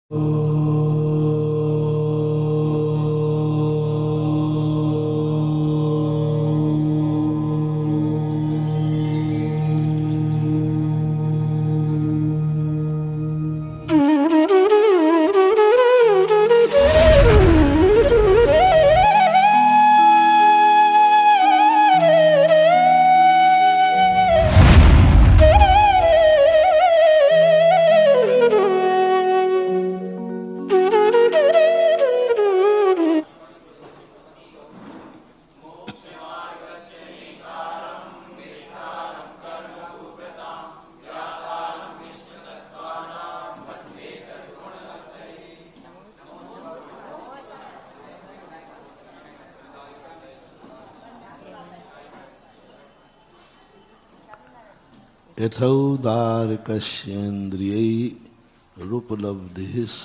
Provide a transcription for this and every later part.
यथौदारकस्येन्द्रियैरुपलब्धिः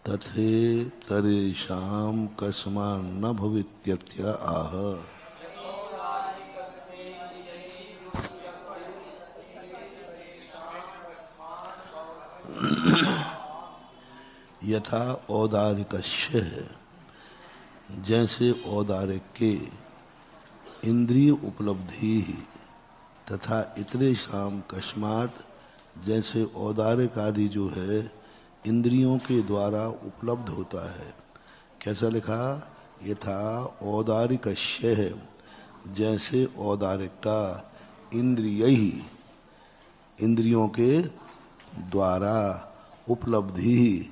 तथेतरेषां कस्मान्न भवित्यत्य आह। यथा औदारिकस्य है, जैसे औदारिक के इंद्रिय उपलब्धि तथा इतरे शाम कस्मात, जैसे औदारिक आदि जो है इंद्रियों के द्वारा उपलब्ध होता है। कैसा लिखा? यथा औदारिकस्य है, जैसे औदारिक का इंद्रिय ही इंद्रियों के द्वारा उपलब्धि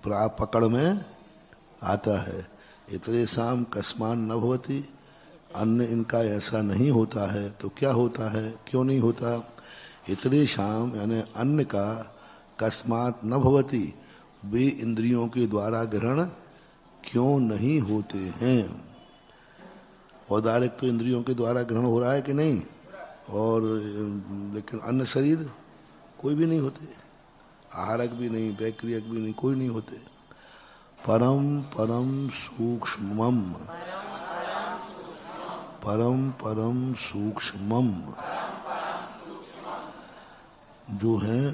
पकड़ में आता है। इतरे शाम कस्मान न भवती, अन्य इनका ऐसा नहीं होता है तो क्या होता है, क्यों नहीं होता? इतरे शाम यानी अन्य का कस्मात न भवती, वे इंद्रियों के द्वारा ग्रहण क्यों नहीं होते हैं? औदारिक तो इंद्रियों के द्वारा ग्रहण हो रहा है कि नहीं, और लेकिन अन्य शरीर कोई भी नहीं होते, आहारक भी नहीं, वैक्रियक भी नहीं, कोई नहीं होते। परम परम सूक्ष्मम, परम परम सूक्ष्मम जो है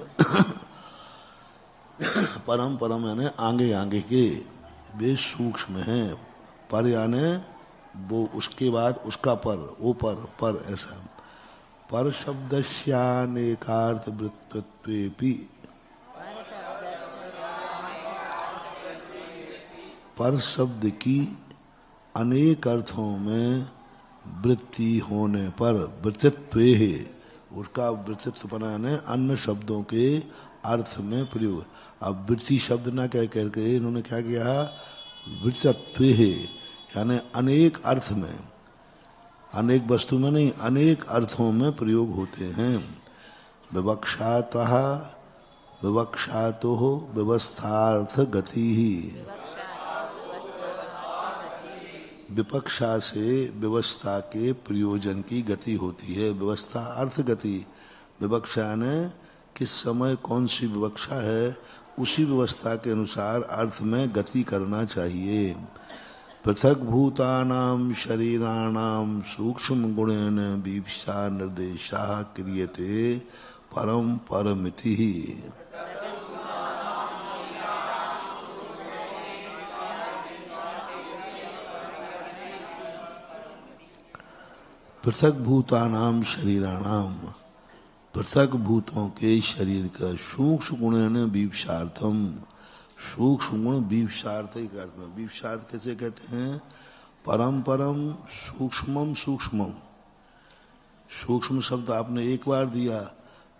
परम परम यानी आगे आगे के, वे सूक्ष्म हैं। पर यानी वो उसके बाद उसका पर, वो पर ऐसा। पर शब्दस्यानेकार्थ वृत्तत्वेपि, पर शब्द की अनेक अर्थों में वृत्ति होने पर, वृत्तित्व है उसका, वृत्तित्व बनाने अन्य शब्दों के अर्थ में प्रयोग। अब वृत्ति शब्द ना कह करके इन्होंने क्या किया? वृत्तित्व है यानी अनेक अर्थ में, अनेक वस्तु में नहीं, अनेक अर्थों में प्रयोग होते हैं। विवक्षातः विवक्षातो व्यवस्थार्थ गति ही, विपक्षा से व्यवस्था के प्रयोजन की गति होती है। व्यवस्था अर्थ गति, विवक्षा ने किस समय कौन सी विवक्षा है उसी व्यवस्था के अनुसार अर्थ में गति करना चाहिए। पृथक भूतानां शरीराणां सूक्ष्म गुणेन वीप्सा निर्देशा क्रियते परम परमिति। पृथक भूतानाम शरीराणाम, पृथक भूतों के शरीर का सूक्ष्म गुणेन वीप्सार्थम, सूक्ष्म गुण वीप्सार्थ ही अर्थ में। वीप्सार्थ कैसे कहते हैं? परम परम सूक्ष्मम सूक्ष्मम। सूक्ष्म शब्द आपने एक बार दिया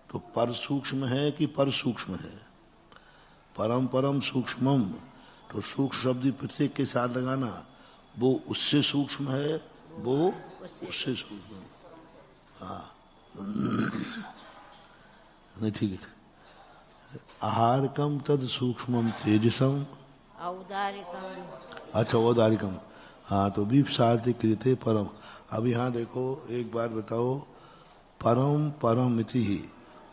तो पर सूक्ष्म है कि पर सूक्ष्म है? परम परम सूक्ष्मम, तो सूक्ष्म शब्द प्रत्येक के साथ लगाना, वो उससे सूक्ष्म है, वो उससे सूक्ष्म। हाँ नहीं, ठीक है। आहारकम तद सूक्ष्मम तेजसम, औदारिकम। अच्छा, औदारिकम। हाँ, तो वीप्सार्थ कृते परम। अब यहाँ देखो, एक बार बताओ, परम परम इति ही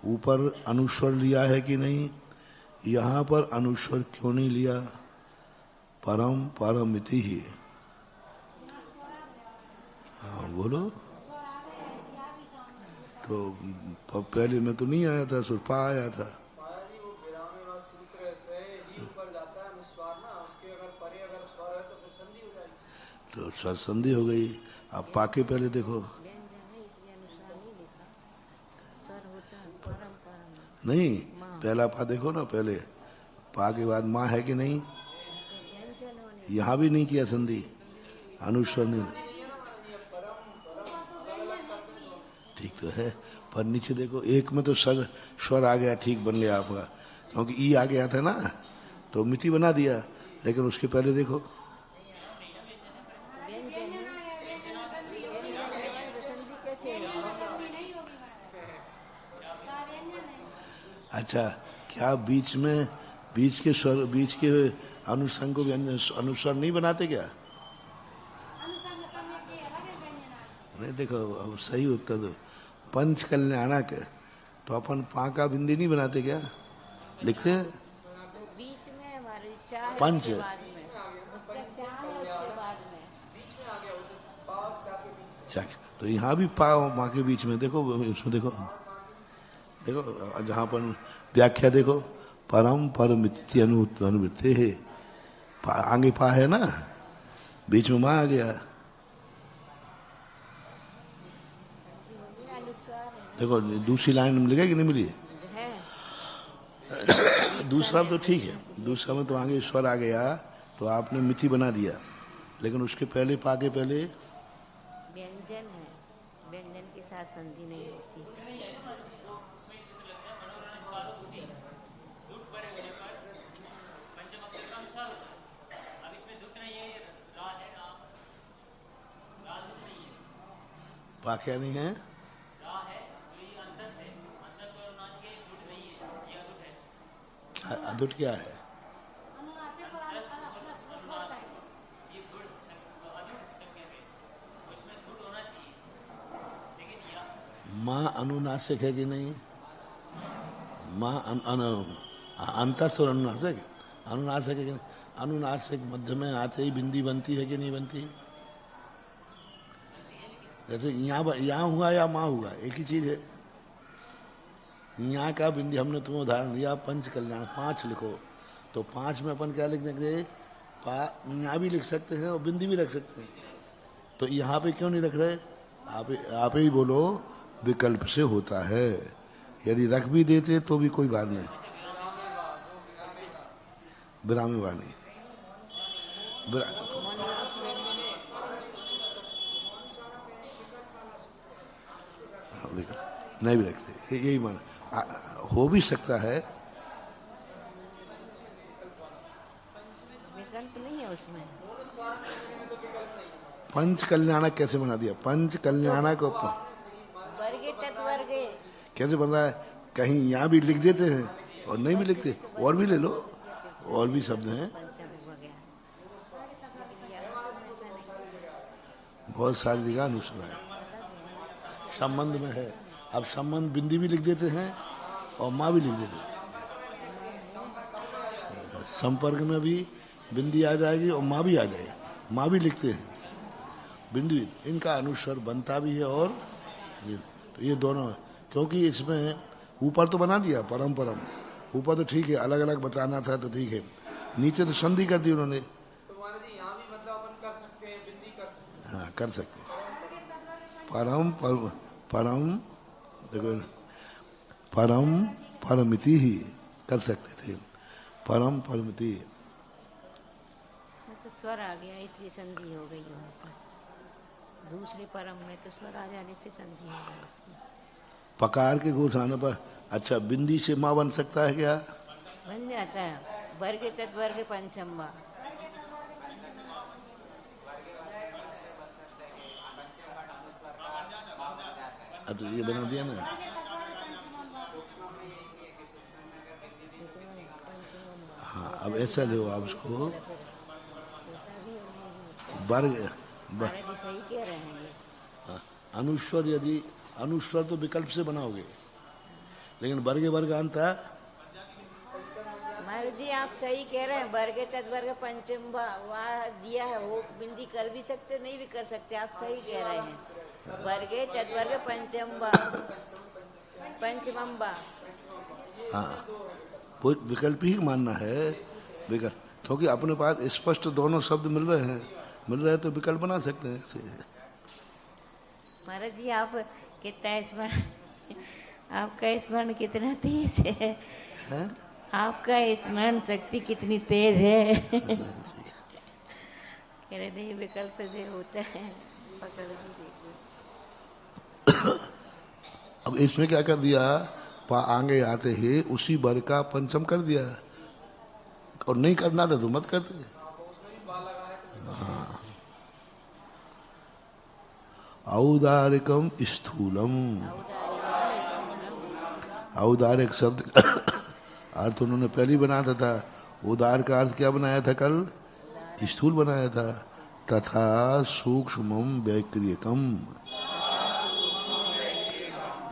ऊपर अनुस्वर लिया है कि नहीं? यहाँ पर अनुस्वर क्यों नहीं लिया? परम परम इति ही। हाँ बोलो। तो पहले में तो नहीं आया था, सुरपा आया था। तो स्वर संधि हो गई। अब पा के पहले देखो। नहीं, पहला पा देखो ना, पहले पा के बाद माँ है कि नहीं। यहाँ भी नहीं किया संधि, अनुस्वर नहीं। ठीक तो है, पर नीचे देखो, एक में तो स्वर आ गया, ठीक बन गया आपका, क्योंकि ई आ गया था ना, तो मिति बना दिया। लेकिन उसके पहले देखो, अच्छा, क्या बीच के स्वर, बीच के अनुसंग को अनुस्वर नहीं बनाते क्या? नहीं, देखो अब सही उत्तर दो। पंच कल्याणक, तो अपन पा का बिंदी नहीं बनाते क्या, लिखते हैं बीच में हमारे चाह पंच। उसके बाद में, उसका चाह है उसके बाद में। तो यहाँ भी पा और माँ के बीच में देखो, इसमें देखो, देखो जहाँ पर व्याख्या देखो, परम परमिति अनुवृत्ति है, आगे पा है ना, बीच में माँ आ गया। देखो दूसरी लाइन में मिलेगा कि नहीं मिली? दूसरा तो ठीक है, दूसरा में तो आगे स्वर आ गया, तो आपने मिति बना दिया, लेकिन उसके पहले पा के पहले व्यंजन है, व्यंजन के साथ संधि नहीं होती। पा क्या नहीं है? अदुट क्या है? माँ अनुनासिक है कि नहीं? माँ अंतस्थ और अनुनासिक, अनुनासिक है कि नहीं? अनुनासिक मध्य में आते ही बिंदी बनती है कि नहीं बनती? जैसे यहाँ हुआ या माँ हुआ, एक ही चीज है। यहाँ का बिंदी हमने तुम्हें उदाहरण दिया, पंच कल्याण, 5 लिखो, तो 5 में अपन क्या लिख देंगे? यहाँ भी लिख सकते हैं और बिंदी भी रख सकते हैं। तो यहाँ पे क्यों नहीं रख रहे? आप ही बोलो, विकल्प से होता है। यदि रख भी देते तो भी कोई बात नहीं। विरामी वाणी नहीं भी रखते, यही मान हो भी सकता है। विकल्प नहीं है उसमें। पंच कल्याणक कैसे बना दिया? पंच कल्याणक वर्गे तत्वर्गे कैसे बन रहा है? कहीं यहाँ भी लिख देते हैं और नहीं भी लिखते, और भी ले लो, और भी शब्द हैं, बहुत सारी जगह अनुसार है, संबंध में है। अब संबंध बिंदी भी लिख देते हैं और माँ भी लिख देते हैं, संपर्क में भी बिंदी आ जाएगी और माँ भी आ जाएगी, माँ भी लिखते हैं, बिंदी, इनका अनुस्वर बनता भी है। और तो ये दोनों, क्योंकि इसमें ऊपर तो बना दिया परम परम, ऊपर तो ठीक है, अलग अलग बताना था तो ठीक है, नीचे तो संधि कर दी उन्होंने। हाँ, कर सकते। परम परम देखो, परम परमिति ही कर सकते थे, परम परमिति। तो स्वर आ गया, इसलिए संधि हो गई वहाँ पर। दूसरे परम में तो स्वर आ जाने से संधि हो गई। पकार के घोष आने पर, अच्छा, बिंदी से माँ बन सकता है क्या? बन जाता है, वर्ग तत्वर्ग पंचम्बा। अब तो ये बना दिया ना। हाँ, अब ऐसा लो आप उसको, वर्ग सही कह रहे हैं ये। अनुस्वर, यदि अनुस्वर तो विकल्प से बनाओगे, लेकिन वर्ग वर्ग अंता। महाराज जी आप सही कह रहे हैं, वर्ग तत्वर्ग पंचम्बा वहाँ दिया है, वो बिंदी कर भी सकते नहीं भी कर सकते, आप सही कह रहे हैं। वर्गे तत्वर्ग पंचम्बा पंचमम्बा। हाँ, वो विकल्प ही मानना है, विकल्प, क्योंकि अपने पास स्पष्ट दोनों शब्द मिल रहे हैं, मिल रहे तो विकल्प बना सकते हैं ऐसे। महाराज जी आप कितना स्मरण, आपका स्मरण कितना तेज है, हैं? आपका स्मरण शक्ति कितनी तेज है। कह रहे नहीं विकल्प से होता है, पकड़ के देखो। अब इसमें क्या कर दिया, आगे आते ही उसी वर्ग का पंचम कर दिया, और नहीं करना था तो मत करते। हाँ। औदारिकम स्थूलम, औदारिक शब्द अर्थ उन्होंने पहले ही बनाया था। उदार का अर्थ क्या बनाया था कल, स्थूल बनाया था। तथा सूक्ष्मम वैक्रियकम,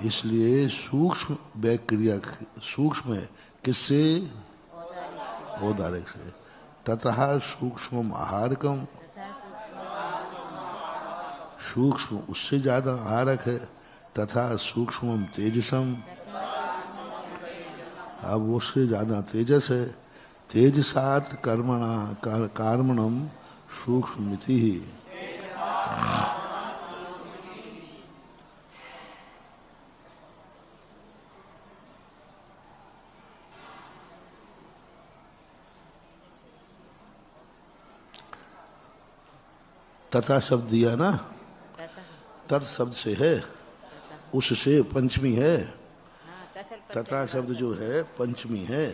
इसलिए सूक्ष्म वैक्रियक, सूक्ष्म है किससे, औदारिक से। तथा सूक्ष्मम आहारकम, सूक्ष्म उससे ज्यादा आहारक है। तथा सूक्ष्मम तेजसम, अब उससे ज्यादा तेजस है। तेजसात कर्मणा कर्मणम सूक्ष्ममिति ही। तथा शब्द दिया ना, तत् शब्द से है, उससे पंचमी है। तथा शब्द जो है पंचमी है।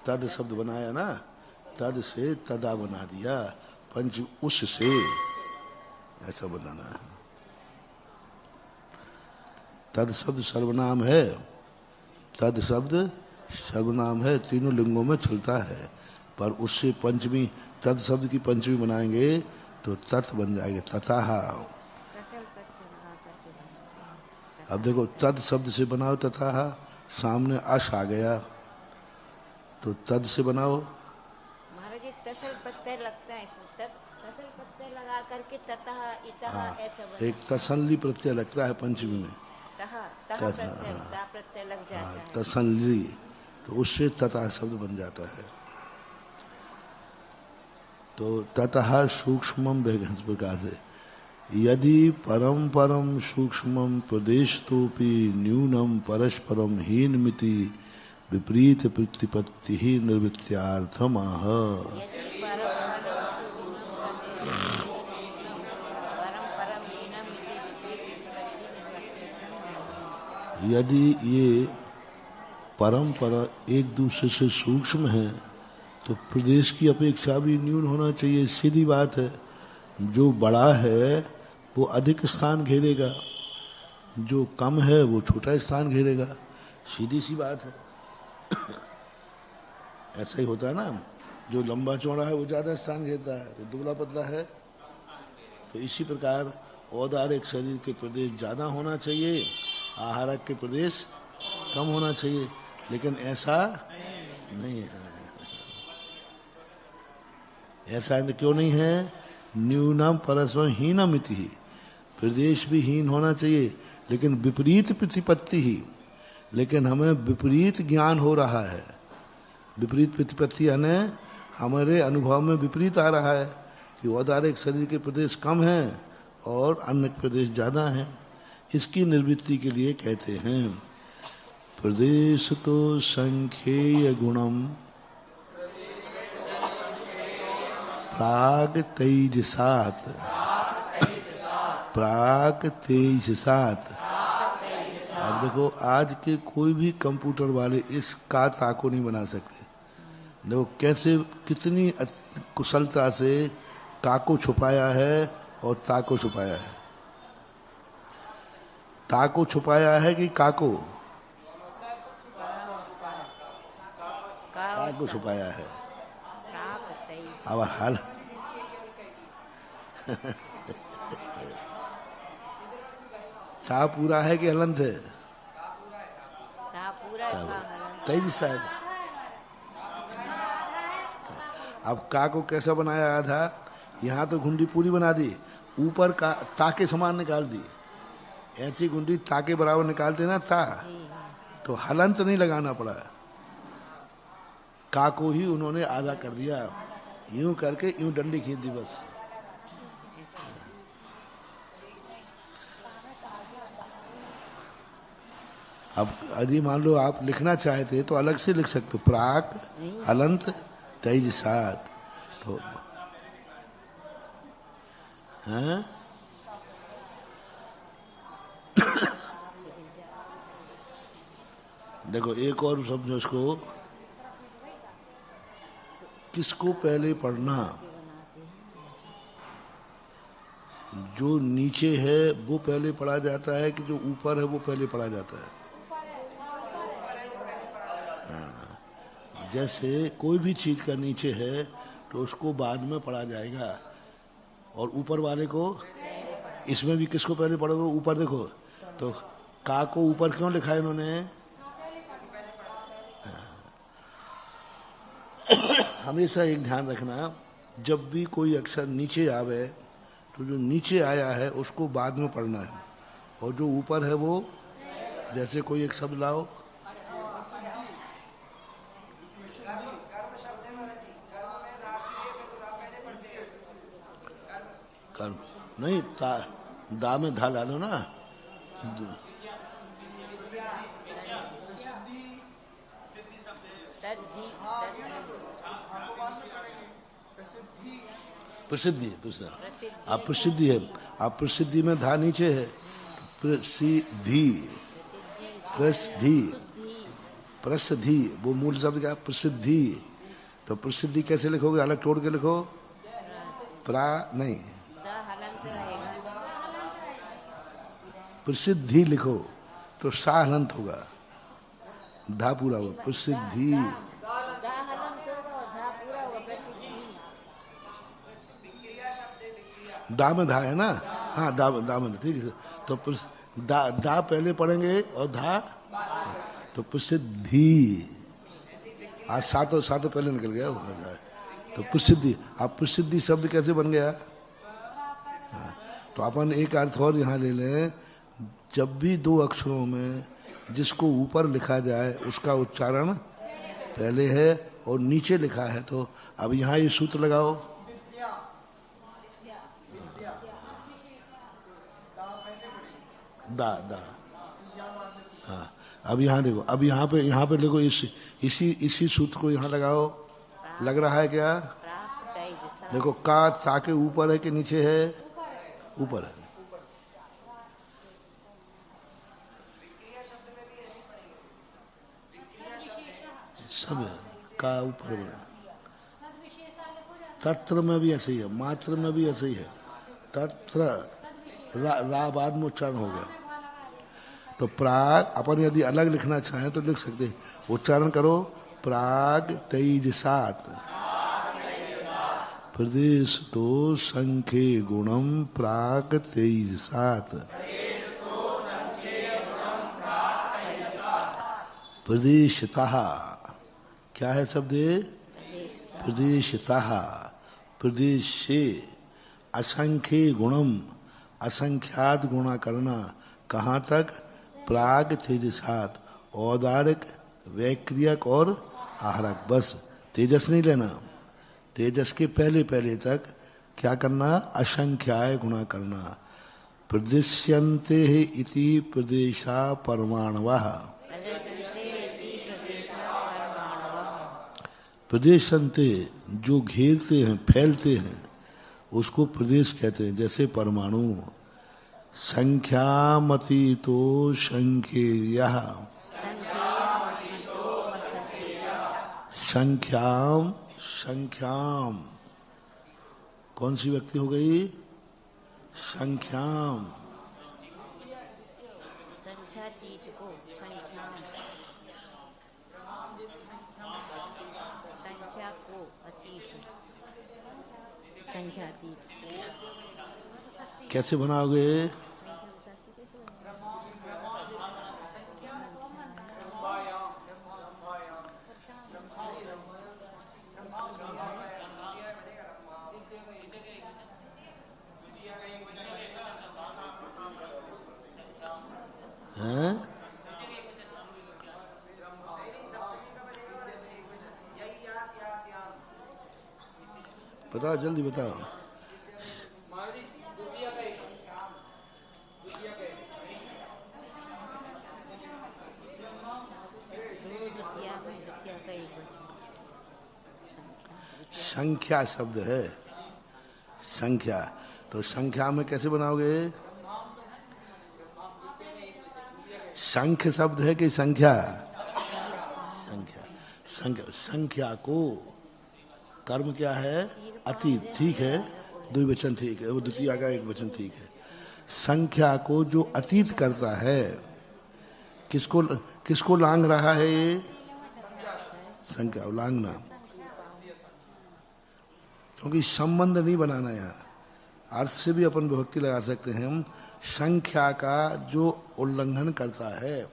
तद शब्द बनाया ना, तद से तदा बना दिया, पंच उससे, ऐसा बनाना है। तद शब्द सर्वनाम है, तद शब्द सर्वनाम है, तीनों लिंगों में चलता है, पर उससे पंचमी, तद शब्द की पंचमी बनाएंगे तो तत् बन जाएगा, तथा। अब देखो तद शब्द से बनाओ तथा, सामने अश आ गया तो तद से बनाओ। महाराज जी तसल प्रत्यय लगता है इसमें, तसल प्रत्यय लगा करके ततः इतः ऐसा बना। एक तसल्ली प्रत्यय लगता है पंचमी में, प्रत्यय लग जाता है, तसल्ली, तो उससे तथा शब्द बन जाता है। तो ततः सूक्ष्मम इस प्रकार से, यदि परम परम सूक्ष्मम प्रदेशतोपि न्यूनम परस्परम हीनमिति विपरीत प्रतिपत्ति ही निर्वृत्यार्थम आह। यदि ये परंपरा एक दूसरे से सूक्ष्म है तो प्रदेश की अपेक्षा भी न्यून होना चाहिए, सीधी बात है। जो बड़ा है वो अधिक स्थान घेरेगा, जो कम है वो छोटा स्थान घेरेगा, सीधी सी बात है। ऐसा ही होता है ना, जो लंबा चौड़ा है वो ज्यादा स्थान घेरता है, जो दुबला पतला है। तो इसी प्रकार औदारिक शरीर के प्रदेश ज्यादा होना चाहिए, आहारक के प्रदेश कम होना चाहिए, लेकिन ऐसा नहीं है। ऐसा क्यों नहीं है, न्यूनम परस्पर हीनम इति ही, प्रदेश भी हीन होना चाहिए, लेकिन विपरीत प्रतिपत्ति ही, लेकिन हमें विपरीत ज्ञान हो रहा है। विपरीत प्रतिपत्ति यानी हमारे अनुभव में विपरीत आ रहा है कि औदारिक शरीर के प्रदेश कम हैं और अन्य प्रदेश ज्यादा हैं। इसकी निर्वृत्ति के लिए कहते हैं प्रदेश तो संख्येय गुणम प्राग तेजसात, प्राग तेजसात। अब देखो आज के कोई भी कंप्यूटर वाले इस का ताको नहीं बना सकते। देखो कैसे कितनी कुशलता से काको छुपाया है और ताको छुपाया है। ताको छुपाया है कि काको, काको छुपाया है। अब हाल सा पूरा है कि हलंत है, तेज शायद। अब का को कैसा बनाया था, यहाँ तो घुंडी पूरी बना दी, ऊपर का ताके समान निकाल दी। ऐसी घुंडी ताके बराबर निकालते ना था, तो हलंत नहीं लगाना पड़ा, का को ही उन्होंने आधा कर दिया, यूं करके यूं डंडी खींच दी बस। अब यदि मान लो आप लिखना चाहते तो अलग से लिख सकते हो, प्राक हलंत तेज सात। तो हैं देखो एक और समझो इसको, किसको पहले पढ़ना, जो नीचे है वो पहले पढ़ा जाता है कि जो ऊपर है वो पहले पढ़ा जाता है? जैसे कोई भी चीज का नीचे है तो उसको बाद में पढ़ा जाएगा, और ऊपर वाले को, इसमें भी किसको पहले पढ़ोगे, ऊपर देखो तो का को ऊपर क्यों लिखा है इन्होंने? हमेशा एक ध्यान रखना, जब भी कोई अक्षर नीचे आवे तो जो नीचे आया है उसको बाद में पढ़ना है, और जो ऊपर है वो, जैसे कोई एक शब्द लाओ, कर्म नहीं, दा में धा ला लो ना, प्रसिद्धि आप प्रसिद्धि है, आप प्रसिद्धि में धा नीचे है, प्रसिद्धि प्रसिद्धि प्रसिद्धि वो मूल शब्द क्या, प्रसिद्धि। तो प्रसिद्धि कैसे लिखोगे, अलग तोड़ के लिखो, प्रा नहीं, प्रसिद्धि लिखो तो सा हलंत होगा, धा पूरा होगा, प्रसिद्धि। दा में धा है ना, हाँ दा में, ठीक है। तो दा पहले पढ़ेंगे और धा, तो प्रसिद्धि, आज सातों पहले निकल गया वो, तो प्रसिद्धि। अब प्रसिद्धि शब्द कैसे बन गया? हाँ, तो अपन एक अर्थ और यहाँ ले लें, जब भी दो अक्षरों में जिसको ऊपर लिखा जाए उसका उच्चारण पहले है और नीचे लिखा है, तो अब यहाँ ये सूत्र लगाओ, दा दा, हाँ। अब यहाँ देखो, अब यहाँ पे देखो, इसी सूत्र को यहाँ लगाओ, लग रहा है क्या? देखो का ता के ऊपर है कि नीचे है? ऊपर है। सब है, का ऊपर बना, तत्र में भी ऐसे ही है, मात्र में भी ऐसे ही है, तत्र रा बाद में उच्चारण हो गया। तो प्राग अपन यदि अलग लिखना चाहें तो लिख सकते हैं, उच्चारण करो, प्राग तेज सात प्रदेश तो संख्ये गुणम प्राग तेज सात, प्रदेशतः, क्या है शब्द? प्रदेशतः, प्रदेश से, असंख्य गुणम, असंख्यात गुणा करना, कहाँ तक? प्राग तेजसात, औदारिक वैक्रियक और आहरक, बस तेजस नहीं लेना, तेजस के पहले पहले तक क्या करना? असंख्याय गुणा करना। प्रदिश्यन्ते इति प्रदेशा परमाणवः, प्रदेशन्ते जो घेरते हैं, फैलते हैं, उसको प्रदेश कहते हैं, जैसे परमाणु। संख्यामति तो संख्येयः, संख्याम, संख्याम कौन सी व्यक्ति हो गई? संख्याम, कैसे बनाओगे? हैं? बताओ, जल्दी बताओ। संख्या शब्द है, संख्या। तो संख्या में कैसे बनाओगे? संख्य शब्द है कि संख्या? संख्या। संख्या, संख्या को कर्म क्या है? अतीत, ठीक है, द्विवचन ठीक है, वो द्वितीय का एक वचन ठीक है। संख्या को जो अतीत करता है, किसको किसको लांग रहा है ये? संख्या उल्लांघना, क्योंकि संबंध नहीं बनाना। यहाँ अर्थ से भी अपन विभक्ति लगा सकते हैं हम। संख्या का जो उल्लंघन करता है,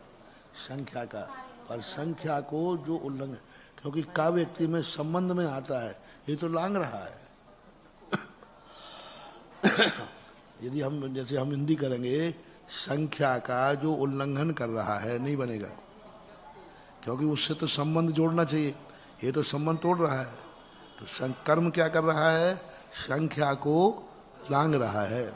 संख्या का, पर संख्या को जो उल्लंघन, क्योंकि का व्यक्ति में संबंध में आता है, ये तो लांग रहा है। यदि हम जैसे हम हिंदी करेंगे, संख्या का जो उल्लंघन कर रहा है, नहीं बनेगा, क्योंकि उससे तो संबंध जोड़ना चाहिए, ये तो संबंध तोड़ रहा है। तो कर्म क्या कर रहा है? संख्या को लांग रहा है।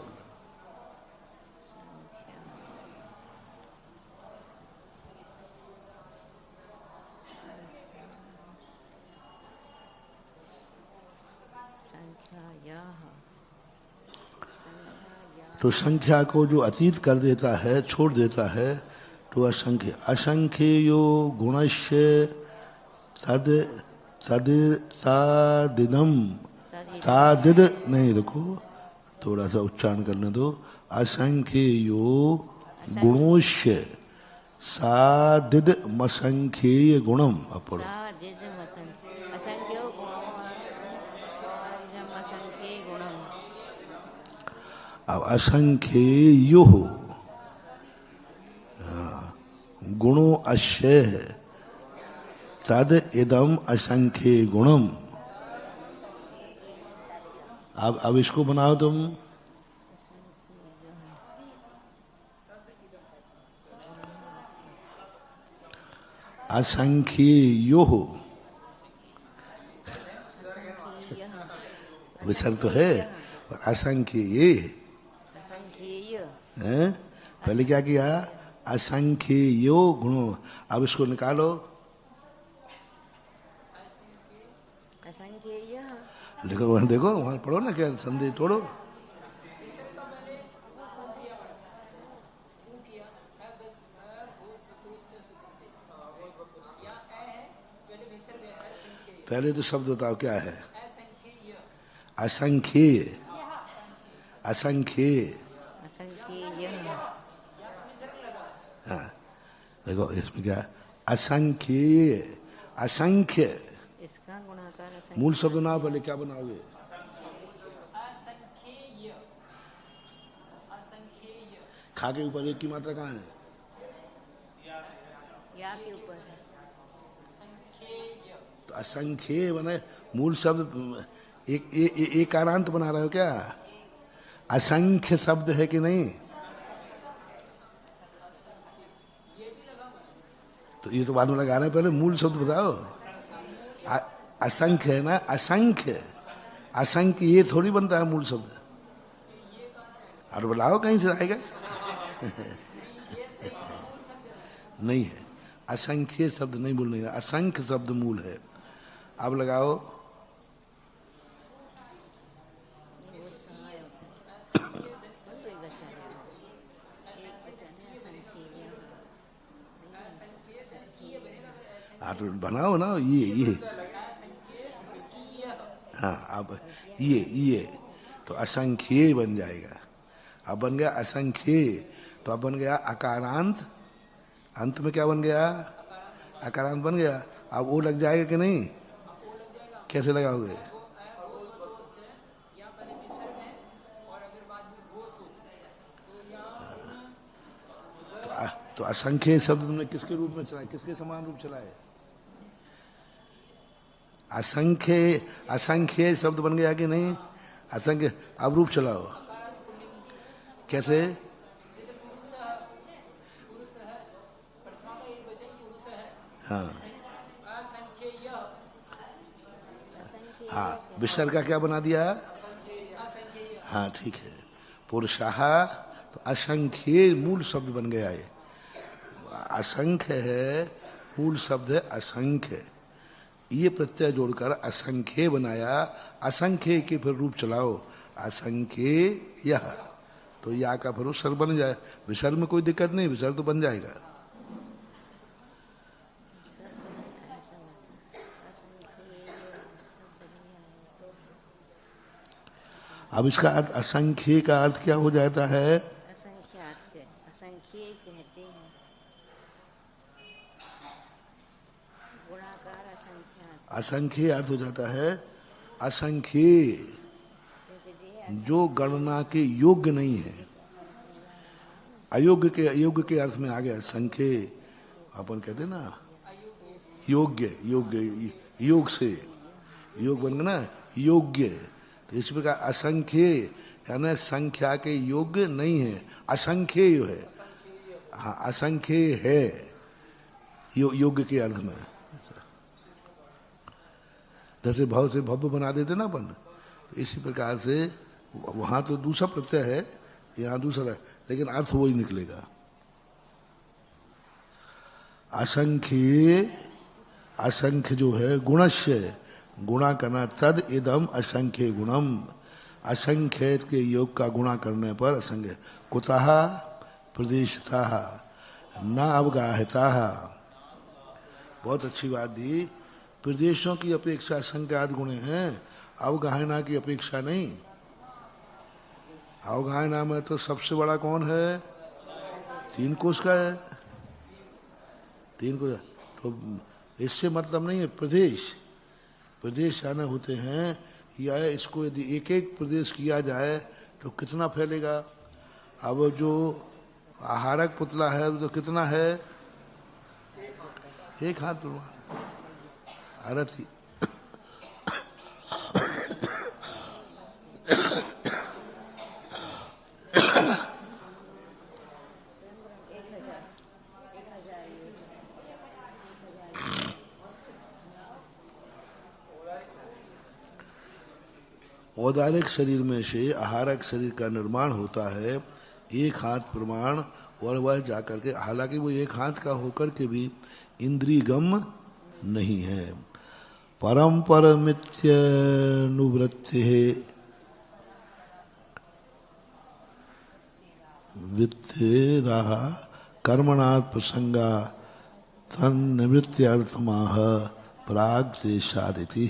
तो संख्या को जो अतीत कर देता है, छोड़ देता है, तो असंख्य। असंख्यो गुणस्य तद तद तादिदम, तादिद नहीं, रुको, थोड़ा सा उच्चारण करने दो। असंख्यो गुणोश्य सादिद मसंख्येय गुणम। अब पढ़ो। अब असंख्येयो गुणो अश्य तद इदम असंख्य गुणम। अब इसको बनाओ तुम। असंख्येयो, विसर्ग तो है, पर असंख्य ये है। पहले क्या किया? असंख्येयो गुणों। अब इसको निकालो। देखो वहां, देखो वहां पढ़ो ना, क्या संदेह तोड़ो। पहले तो शब्द बताओ क्या है? असंख्य, असंख्य। हाँ, देखो इसमें क्या? असंख्य, असंख्य। मूल शब्द ना, पहले क्या बनाओगे? खा के ऊपर एक की मात्रा कहाँ है? या के ऊपर है। तो असंख्य बने, मूल शब्द एक कारांत बना रहे हो क्या? असंख्य शब्द है कि नहीं? तो ये तो बाद में लगा रहे हैं, पहले मूल शब्द बताओ। असंख्य है ना, असंख्य। असंख्य ये थोड़ी बनता है मूल शब्द। और बुलाओ कहीं से आएगा। नहीं है, असंख्य शब्द नहीं बोलने का, असंख्य शब्द मूल है। अब लगाओ। तो बनाओ ना, ये हाँ, अब ये तो असंख्य बन जाएगा। अब बन गया असंख्य, तो अब बन गया अकारांत। अंत में क्या बन गया? अकारांत बन गया। अब वो लग जाएगा कि नहीं? कैसे लगाओगे? तो असंख्य शब्द तुमने किसके रूप में चलाए, किसके समान रूप चलाए? असंख्य, असंख्य शब्द बन गया कि नहीं? असंख्य। अब रूप चलाओ, कैसे? हाँ हाँ, विसर्ग का क्या बना दिया? हाँ ठीक है, पुरुषाः। तो असंख्य मूल शब्द बन गया है। असंख्य है, मूल शब्द है असंख्य। ये प्रत्यय जोड़कर असंख्य बनाया। असंख्य के फिर रूप चलाओ, असंख्य यह, तो या का फिर सर बन जाए। विसर्ग में कोई दिक्कत नहीं, विसर्ग तो बन जाएगा। अब इसका अर्थ असंख्य का अर्थ क्या हो जाता है? असंख्यात, असंख्य कहते हैं, गुणाकार असंख्यात। असंख्य अर्थ हो जाता है असंख्य, जो गणना के योग्य नहीं है। अयोग्य के अर्थ में आ गया संख्य। अपन कहते ना योग्य, योग्य योग से योग बन गया ना योग्य। तो इस प्रकार असंख्य यानी संख्या के योग्य नहीं है, असंख्य है। हाँ, असंख्य है योग्य के अर्थ में। जैसे भाव से भव्य बना देते ना अपन, इसी प्रकार से वहां तो दूसरा प्रत्यय है, यहाँ दूसरा है, लेकिन अर्थ वही निकलेगा। असंख्य, असंख्य जो है गुणस्य, गुणा करना, तद इदम असंख्य गुणम, असंख्य के योग का गुणा करने पर असंख्य। कुतः प्रदेशतः न अवगाहिता, बहुत अच्छी बात दी। प्रदेशों की अपेक्षा संज्ञात गुण हैं, अवगाहना की अपेक्षा नहीं। अवगाहना में तो सबसे बड़ा कौन है? 3 कोश का है, 3 कोश। तो इससे मतलब नहीं है प्रदेश, प्रदेश आने होते हैं, या इसको यदि एक एक प्रदेश किया जाए तो कितना फैलेगा। अब जो आहारक पुतला है तो कितना है? 1 हाथ प्रमाण आरती। औदारिक शरीर में से आहारक शरीर का निर्माण होता है 1 हाथ प्रमाण, और वह जाकर के, हालांकि वो 1 हाथ का होकर के भी इंद्रियगम नहीं है। परम्परमित्यनुवृत्ति वित्तेराः कर्मणात् प्रसंगा तन्निवृत्त्यर्थमाह प्राग्देशादिति।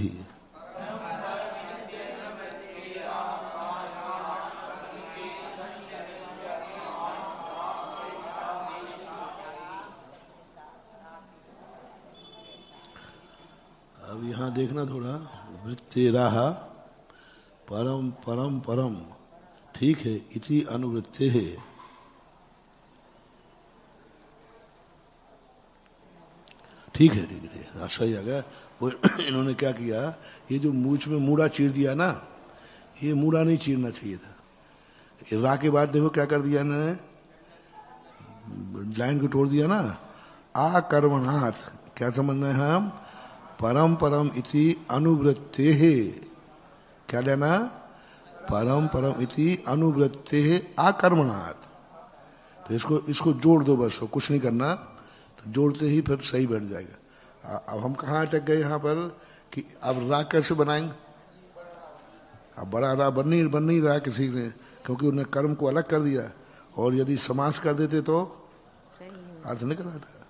अब यहाँ देखना थोड़ा, वृत्तेराः परम परम परम, ठीक है, इति अनुवृत्ते है। ठीक है, ठीक है, सही आ गया। वो इन्होंने क्या किया, ये जो मूछ में मूड़ा चीर दिया ना, ये मूड़ा नहीं चीरना चाहिए था। रा के बाद देखो क्या कर दिया इन्होंने, लाइन को तोड़ दिया ना। आकर्मणात्, क्या समझना है हम? परम परम इति अनुवृत्ते है। क्या लेना? परम परम इति अनुवृत्ते है आकर्मणात्। तो इसको जोड़ दो बस, कुछ नहीं करना, तो जोड़ते ही फिर सही बैठ जाएगा। अब हम कहाँ अटक गए यहाँ पर कि अब रा कैसे बनाएंगे? अब बड़ा रा बन नहीं रहा किसी ने, क्योंकि उन्हें कर्म को अलग कर दिया। और यदि समास कर देते तो अर्थ निकल आता।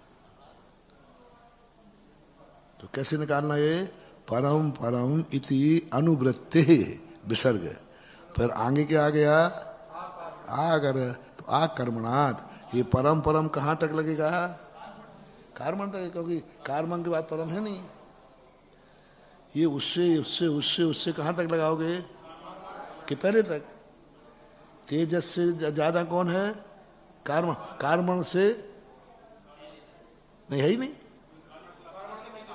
तो कैसे निकालना ये? परम परम इति अनुवृत्ते विसर्ग, फिर आगे क्या आ गया? आकर, तो आकर्मणात्। ये परम परम कहाँ तक लगेगा? कार्मण तक, क्योंकि कार्मण के बाद परम है नहीं। ये उससे उससे उससे उससे कहाँ तक लगाओगे? कि पहले तक। तेजस से ज्यादा कौन है? कार्मण। कार्मण से नहीं है ही नहीं,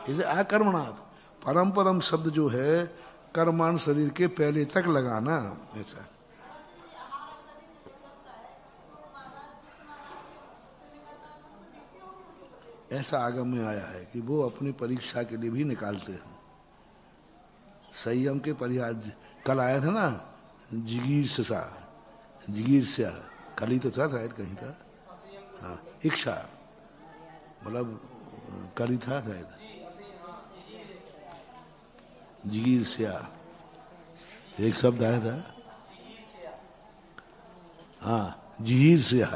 इसे आकर्मणात्। परम परम शब्द जो है कर्माण शरीर के पहले तक लगाना, ऐसा। ऐसा आगम में आया है कि वो अपनी परीक्षा के लिए भी निकालते हैं। संयम के परिहार, कल आया था ना जिगीर से, कल ही तो था शायद, कहीं था। हाँ, इच्छा मतलब कल ही था शायद। जिगीर्ष्या एक शब्द आया था। हाँ, जिगीर्ष्या,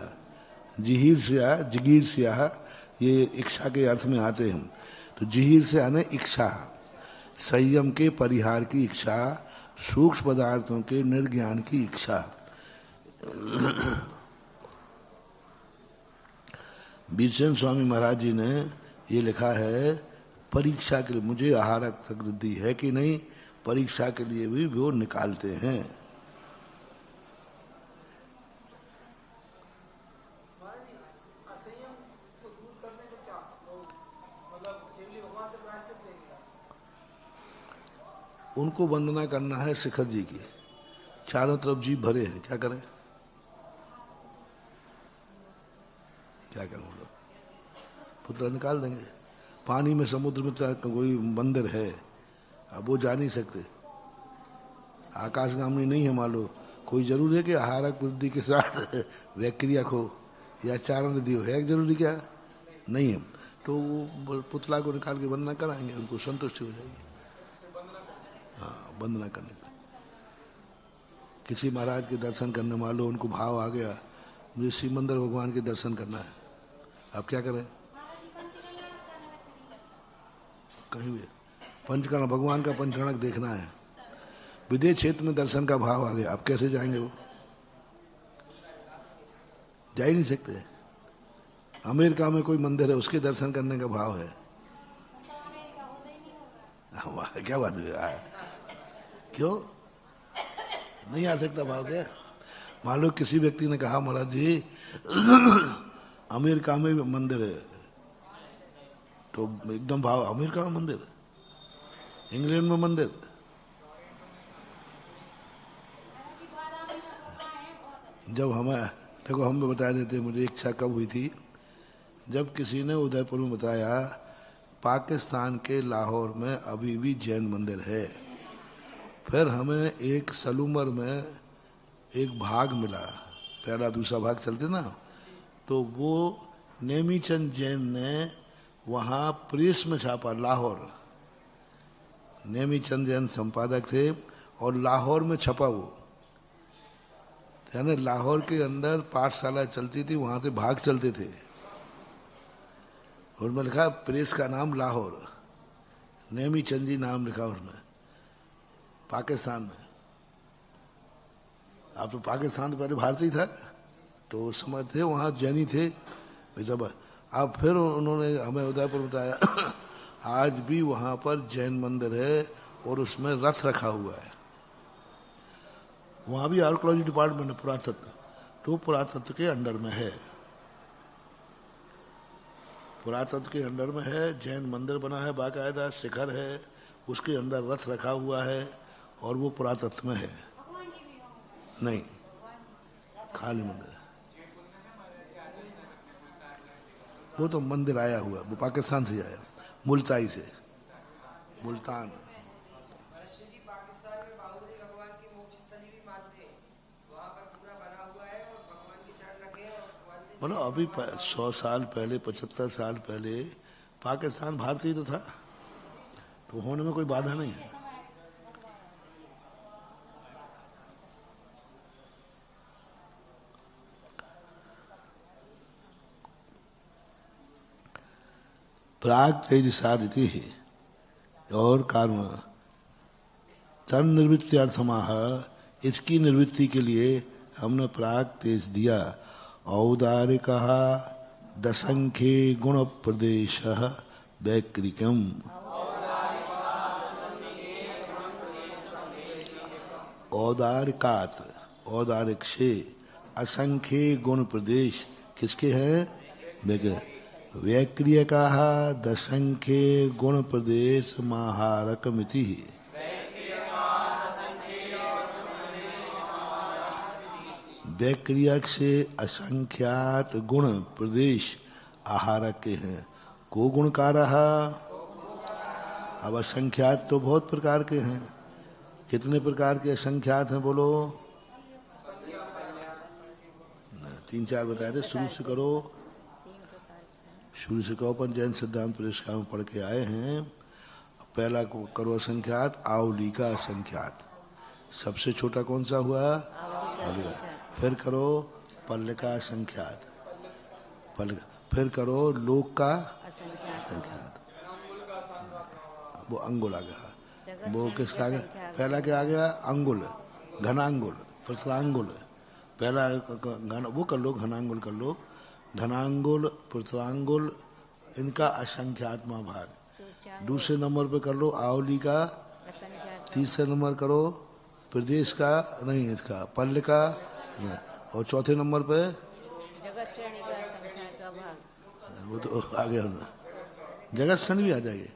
जिगीर्ष्या, जिगीर्ष्या ये इच्छा के अर्थ में आते हैं। तो जिगीर्ष्या ने इच्छा, संयम के परिहार की इच्छा, सूक्ष्म पदार्थों के निर्ज्ञान की इच्छा। बीरचंद स्वामी महाराज जी ने ये लिखा है, परीक्षा के लिए मुझे आहार तकदीर है कि नहीं, परीक्षा के लिए भी वो निकालते हैं। उनको वंदना करना है शिखर जी की, चारों तरफ जीव भरे हैं, क्या करें, क्या करें बोलो, पुतला निकाल देंगे। पानी में, समुद्र में कोई मंदिर है, अब वो जा नहीं सकते, आकाशगामी नहीं है मालो, कोई जरूरी है कि आहारक वृद्धि के साथ वैक्रिया हो या चारण नदी हो, है जरूरी क्या, नहीं है। तो वो पुतला को निकाल के वंदना कराएंगे, उनको संतुष्टि हो जाएगी। हाँ, वंदना करने का। किसी महाराज के दर्शन करने मान लो उनको भाव आ गया, मुझे श्रीमंदर भगवान के दर्शन करना है, अब क्या करें, कहीं भी पंचकर्ण भगवान का पंचकर्णक देखना है, विदेश क्षेत्र में दर्शन का भाव आ गया, अब कैसे जाएंगे, वो जा ही नहीं सकते। अमेरिका में कोई मंदिर है, उसके दर्शन करने का भाव है, क्या बात है, क्यों नहीं आ सकता भाव, क्या मान लो किसी व्यक्ति ने कहा महाराज जी अमेरिका में मंदिर है, तो एकदम भाव, अमेरिका में मंदिर, इंग्लैंड में मंदिर, जब हमें देखो हम बता देते, मुझे इच्छा कब हुई थी, जब किसी ने उदयपुर में बताया पाकिस्तान के लाहौर में अभी भी जैन मंदिर है। फिर हमें एक सलूमर में एक भाग मिला, पहला दूसरा भाग चलते ना, तो वो नेमीचंद जैन ने वहाँ प्रेस में छापा, लाहौर, नेमीचंद जैन संपादक थे और लाहौर में छपा वो, यानी लाहौर के अंदर पाठशाला चलती थी, वहाँ से भाग चलते थे, और मैं लिखा प्रेस का नाम लाहौर, नेमीचंद जी नाम लिखा उसमें, पाकिस्तान में। अब तो पाकिस्तान तो पहले भारतीय था, तो उस समय थे वहाँ जैनी थे जब। अब फिर उन्होंने हमें उदयपुर बताया आज भी वहाँ पर जैन मंदिर है और उसमें रथ रखा हुआ है, वहाँ भी आर्कोलॉजी डिपार्टमेंट है, पुरातत्व, तो पुरातत्व के अंडर में है, पुरातत्व के अंडर में है, जैन मंदिर बना है, बाकायदा शिखर है, उसके अंदर रथ रखा हुआ है और वो पुरातत्व में है, नहीं खाली मंदिर, वो तो मंदिर आया हुआ, वो पाकिस्तान से आया, मुल्ताई से, मुल्तान। बोलो अभी 100 साल पहले, 75 साल पहले पाकिस्तान भारतीय तो था, तो होने में कोई बाधा नहीं है। प्राग तेज साधिति है और कर्म तन निवृत्त्यर्थमाह, इसकी निवृत्ति के लिए हमने प्राग तेज दिया। औदारिक दशंख्ये गुण प्रदेश वैक्रिकम, औदारिकात, औदारिक से असंख्य गुण प्रदेश किसके हैं, देखिए वैक्रिय का दशंख्य गुण प्रदेश महारक मिति, वैक्रियक से असंख्यात गुण प्रदेश आहारक के हैं, को गुण का रहा, अब असंख्यात तो बहुत प्रकार के हैं, कितने प्रकार के असंख्यात हैं बोलो, 3-4 बताए थे, शुरू से करो, शुरू से कहो, अपन जैन सिद्धांत पुरस्कार में पढ़ के आए हैं। पहला को करो असंख्यात, आवली का असंख्यात। सबसे छोटा कौन सा हुआ? आवली का। फिर करो पल्ल का असंख्यात, पल्ल। फिर करो लोक का असंख्यात, वो अंगुल आ गया। वो किसका आ गया? पहला क्या आ गया? अंगुल, घनांगुल, पृथ्वांगुल। पहला घन वो कर लो, घनांगुल कर लो। घनांगुल, पृथ्वांगुल, इनका असंख्यात्मा भाग। दूसरे नंबर पे कर लो आवली का। तीसरे नंबर करो प्रदेश का, नहीं इसका पल्ल का। और चौथे नंबर पे वो तो आ गया ना, जगत श्रेणी भी आ जाएगी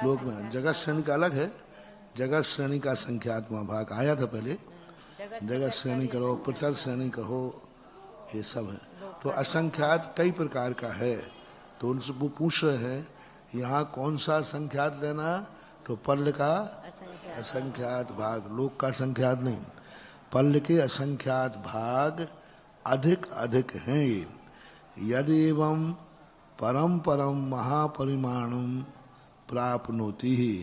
लोक में। जगत श्रेणी का अलग है, जगत श्रेणी का संख्यात्मा भाग आया था पहले। जगत श्रेणी करो, पृथक श्रेणी कहो, ये सब है। तो असंख्यात कई प्रकार का है। तो उनसे वो पूछ रहे हैं यहाँ कौन सा असंख्यात लेना? तो पल्ल का असंख्यात भाग, लोक का असंख्यात नहीं। पल्ल के असंख्यात भाग अधिक अधिक हैं। यदि एवं परम परम महापरिमाणम प्राप्नोति ही।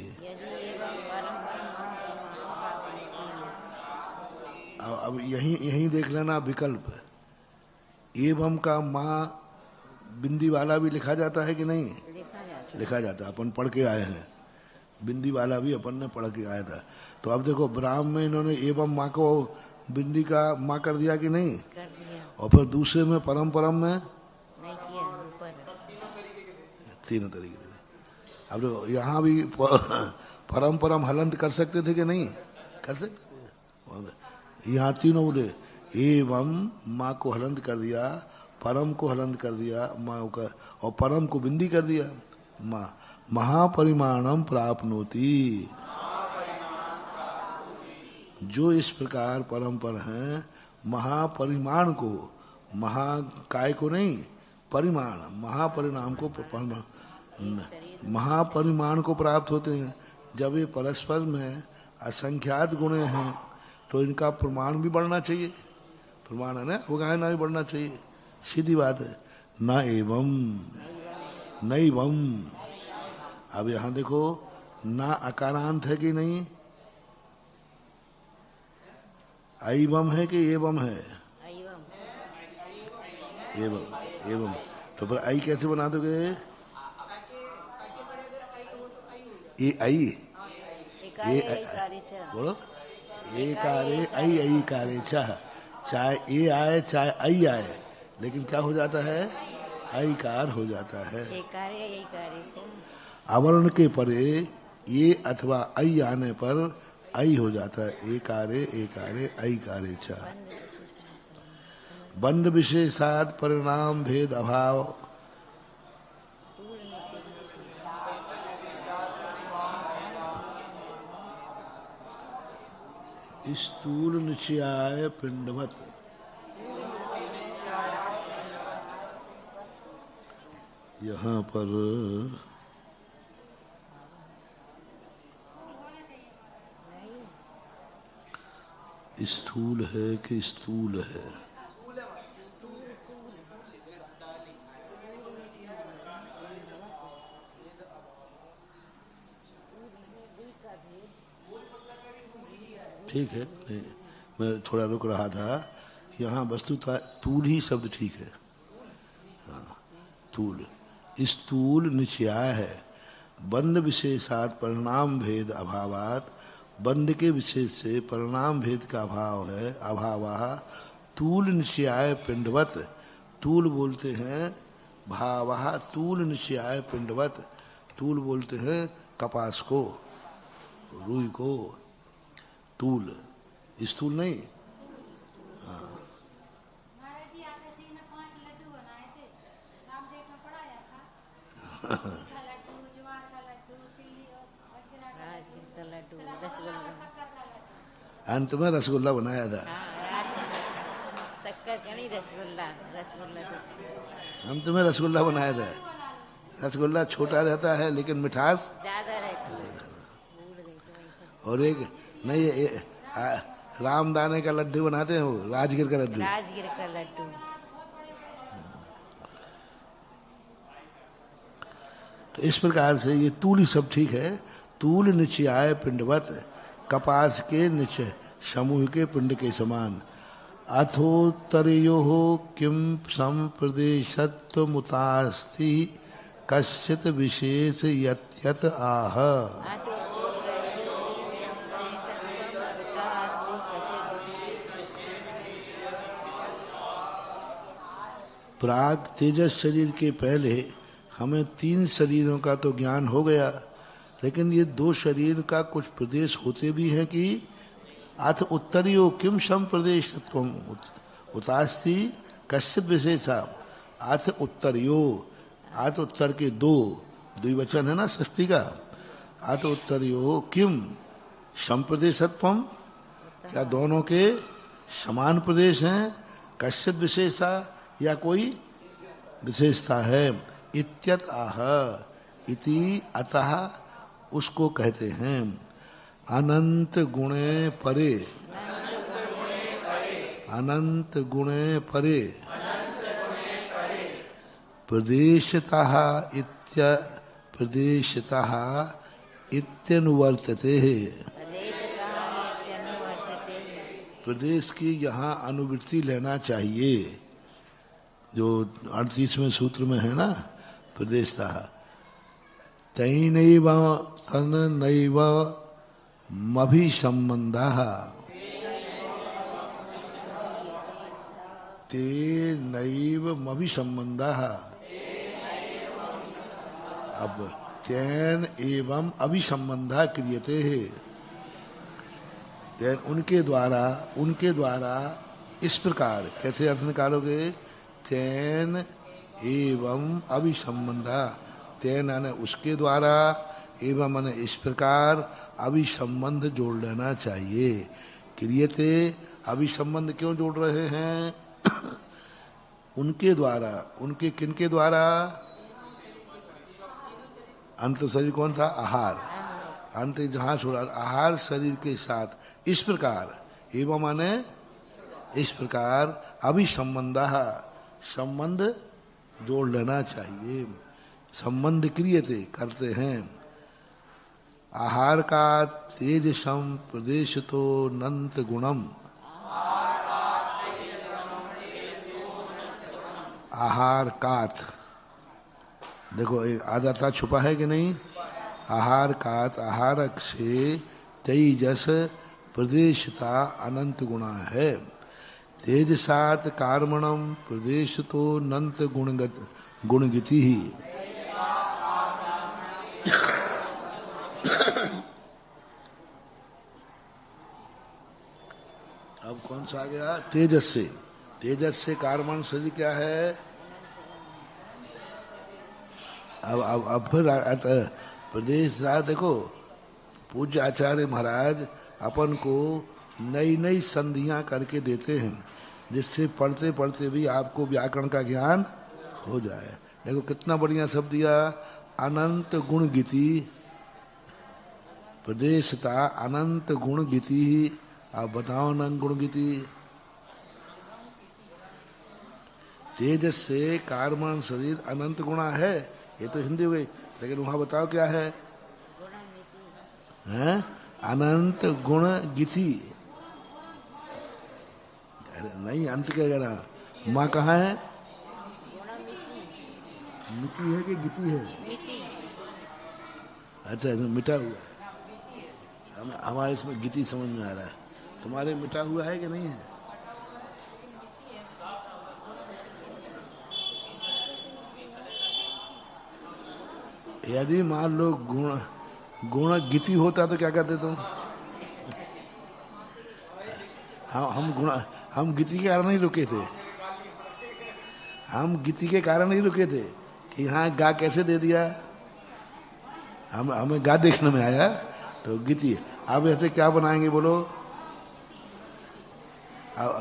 अब यही यही देख लेना विकल्प। एवं का माँ बिंदी वाला भी लिखा जाता है कि नहीं? लिखा जाता है, अपन पढ़ के आए हैं। बिंदी वाला भी अपन ने पढ़ के आया था। तो अब देखो ब्राह्म में इन्होंने एवं माँ को बिंदी का माँ कर दिया कि नहीं? कर दिया। और फिर दूसरे में परम परम में नहीं किया, ऊपर तीनों तरीके से। अब देखो यहाँ भी परम परम हलंत कर सकते थे कि नहीं? कर सकते थे। यहाँ तीनों बोले एवं माँ को हलंत कर दिया, परम को हलंत कर दिया माँ का, और परम को बिंदी कर दिया माँ। महापरिमाणम प्राप्नोति, जो इस प्रकार परम्पर हैं महापरिमाण को, महाकाय को नहीं, परिमाण, महापरिणाम को, महापरिमाण को प्राप्त होते हैं। जब ये परस्पर में असंख्यात गुण हैं तो इनका प्रमाण भी बढ़ना चाहिए। प्रमाण है ना, अवगाहना भी बढ़ना चाहिए, सीधी बात है। न एवं नैवम। अब यहाँ देखो ना अकारांत है कि नहीं? ऐवम है कि एवं है? एवं, एवं। तो फिर आई कैसे बना दोगे? ए आई, बोलो एकारे आई, आई कारे चाह। चाहे ए आए चाहे आई आए, लेकिन क्या हो जाता है? आईकार हो जाता है। अवर्ण के परे ये अथवा आई आने पर आई हो जाता है। एकारे एकारे आई कारे चा। बंध विशेषात परिणाम भेद अभाव। स्थूल निश्चयाय पिंडवत। यहाँ पर स्थूल है कि स्थूल है? ठीक है, नहीं, मैं थोड़ा रुक रहा था। यहाँ वस्तु था तूल ही शब्द ठीक है। हाँ, तूल, स्थूल निश्चयाय है। बंध विशेषात परिणाम भेद अभावात। बंध के विशेष से परिणाम भेद का अभाव है। अभावा तूल निश्चयाय पिंडवत। तूल बोलते हैं भावा, तूल निश्चयाय पिंडवत। तूल बोलते हैं कपास को, रुई को। तूल, स्थूल नहीं। हाँ, अंत में रसगुल्ला बनाया था। अंत में रसगुल्ला बनाया था। रसगुल्ला छोटा रहता है लेकिन मिठास ज्यादा रहती है। और एक नहीं, रामदाने का लड्डू बनाते हैं, वो राजगिर का लड्डू। राजगिर का लड्डू। तो इस प्रकार से ये तूल ही सब ठीक है। तूल निचयाय पिंडवत, कपास के निचय समूह के पिंड के समान। अथोत्तरयोः किं संप्रदेशत्वमुतास्ति कश्चित् विशेष यत् आह। प्राग तेजस शरीर के पहले हमें 3 शरीरों का तो ज्ञान हो गया, लेकिन ये 2 शरीर का कुछ प्रदेश होते भी हैं कि अथ उत्तरियो किम सम प्रदेश उतास्ति कश्चित विशेषा। अथ उत्तरियो, अथ उत्तर के 2 द्विवचन है ना षष्ठी का। अथ उत्तरियो किम सम प्रदेशत्वम, क्या दोनों के समान प्रदेश हैं? कश्चित विशेषा, या कोई विशेषता है? इत्यत आह, इति अतः उसको कहते हैं। अनंत गुणे परे, अनंत गुणे परे प्रदेशतः प्रदेशतः इत्यनुवर्तते। प्रदेश की यहाँ अनुवृत्ति लेना चाहिए, जो 38वें सूत्र में है ना, प्रदेशतः। तैनैव तन्नैव मभिसंबंधः, तेनैव मभिसंबंधः। अब तेन एवं अभिसंबंधः क्रियते है, तेन उनके द्वारा इस प्रकार। कैसे अर्थ निकालोगे? तेन एवं अभिसंबंधः, तेन माने उसके द्वारा, एवं माने इस प्रकार, अभिसंबंध जोड़ लेना चाहिए। क्रियते, अभिसंबंध क्यों जोड़ रहे हैं? उनके द्वारा, उनके किनके द्वारा? अंत शरीर कौन था? आहार। अंत जहां छोड़ा, आहार शरीर के साथ इस प्रकार, एवं माने इस प्रकार, अभिसंबंधः, संबंध जोड़ लेना चाहिए। संबंध क्रियते, करते हैं। आहार का तेज सम प्रदेश तो नंत गुणम, आहार कात, देखो एक आदता छुपा है कि नहीं? आहार कात, आहारक से तेजस प्रदेशता अनंत गुणा है। तेज सात कार्मणम प्रदेश तो नंत गुणगति ही। अब कौन सा आ गया? तेजस से। तेजस से कार्मण शरीर क्या है? अब फिर प्रदेश देखो, पूज्य आचार्य महाराज अपन को नई नई संधियां करके देते हैं, जिससे पढ़ते पढ़ते भी आपको व्याकरण का ज्ञान हो जाए। देखो कितना बढ़िया शब्द दिया, अनंत गुण गीति, प्रदेशता अनंत गुण गीति। आप बताओ अनंत गुण गीति। तेजस से कार्मण शरीर अनंत गुणा है, ये तो हिंदी हो गई, लेकिन वहां बताओ क्या है? हैं? अनंत गुण गीति। नहीं, अंत क्या कह रहा? माँ कहाँ है? मिटी है कि गीति है? अच्छा, मिटा हुआ है। हमारे इसमें गीति समझ में आ रहा है, तुम्हारे मिटा हुआ है कि नहीं है? यदि मान लो गुण गीति होता तो क्या करते तुम? हम गीति के कारण नहीं रुके थे, हम गीति के कारण नहीं रुके थे कि हाँ गा कैसे दे दिया, हमें गा देखने में आया तो गीति। अब ऐसे क्या बनाएंगे बोलो?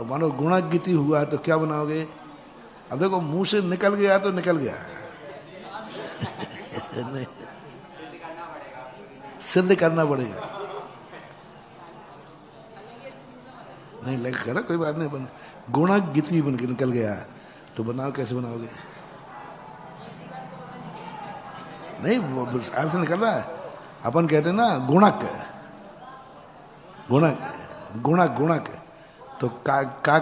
मानो गुण गीति हुआ तो क्या बनाओगे? अब देखो मुंह से निकल गया तो निकल गया नहीं, सिद्ध करना पड़ेगा। नहीं लगेगा ना, कोई बात नहीं। बन गुण गीति बन के निकल गया तो बनाओ, कैसे बनाओगे? नहीं, वो अर्थ निकल रहा है। अपन कहते हैं ना गुणक, गुणक, गुणक, गुणक। तो का